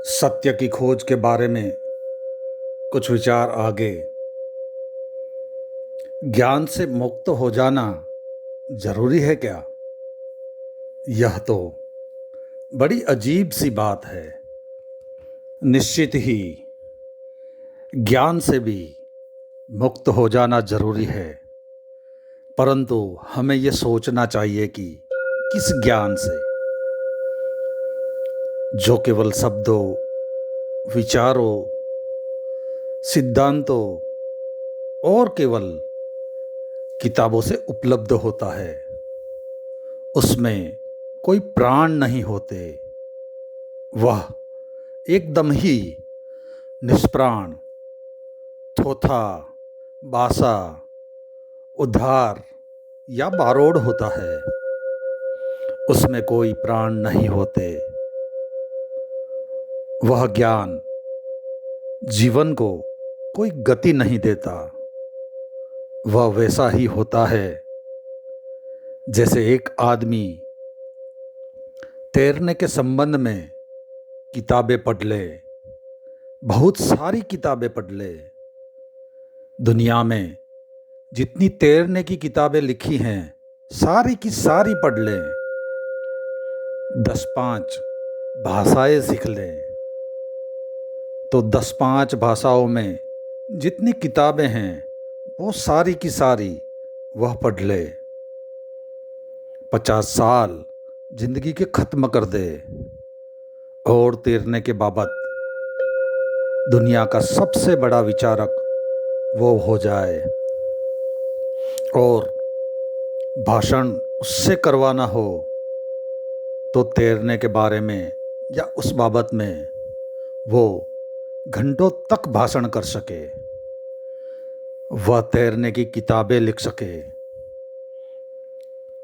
सत्य की खोज के बारे में कुछ विचार आगे। ज्ञान से मुक्त हो जाना जरूरी है क्या? यह तो बड़ी अजीब सी बात है। निश्चित ही ज्ञान से भी मुक्त हो जाना जरूरी है, परंतु हमें यह सोचना चाहिए कि किस ज्ञान से, जो केवल शब्दों, विचारों, सिद्धांतों और केवल किताबों से उपलब्ध होता है। उसमें कोई प्राण नहीं होते। वह एकदम ही निष्प्राण, थोथा, बासा, उधार या बारोड़ होता है। उसमें कोई प्राण नहीं होते। वह ज्ञान जीवन को कोई गति नहीं देता। वह वैसा ही होता है जैसे एक आदमी तैरने के संबंध में किताबें पढ़ ले, बहुत सारी किताबें पढ़ ले। दुनिया में जितनी तैरने की किताबें लिखी हैं, सारी की सारी पढ़ ले, 10-5 भाषाएं सीख ले, तो 10-5 भाषाओं में जितनी किताबें हैं वो सारी की सारी वह पढ़ ले। 50 साल जिंदगी के खत्म कर दे और तैरने के बाबत दुनिया का सबसे बड़ा विचारक वो हो जाए और भाषण उससे करवाना हो तो तैरने के बारे में या उस बाबत में वो घंटों तक भाषण कर सके। वह तैरने की किताबें लिख सके।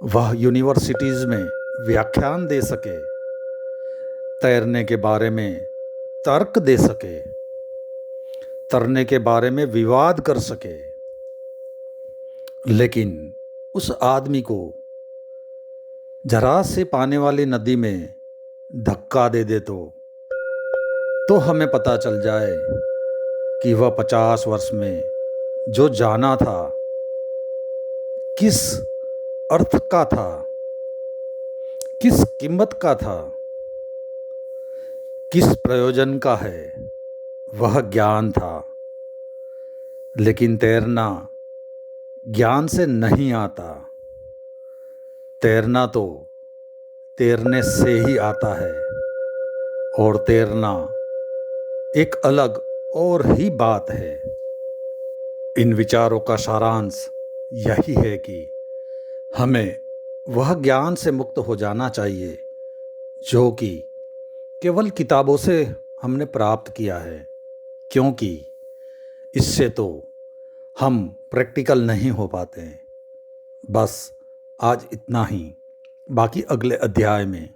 वह यूनिवर्सिटीज़ में व्याख्यान दे सके, तैरने के बारे में तर्क दे सके, तैरने के बारे में विवाद कर सके। लेकिन उस आदमी को जरा से पाने वाली नदी में धक्का दे दे तो हमें पता चल जाए कि वह 50 वर्ष में जो जाना था किस अर्थ का था, किस कीमत का था, किस प्रयोजन का है। वह ज्ञान था। लेकिन तैरना ज्ञान से नहीं आता। तैरना तो तैरने से ही आता है, और तैरना एक अलग और ही बात है। इन विचारों का सारांश यही है कि हमें वह ज्ञान से मुक्त हो जाना चाहिए जो कि केवल किताबों से हमने प्राप्त किया है, क्योंकि इससे तो हम प्रैक्टिकल नहीं हो पाते। बस आज इतना ही, बाकी अगले अध्याय में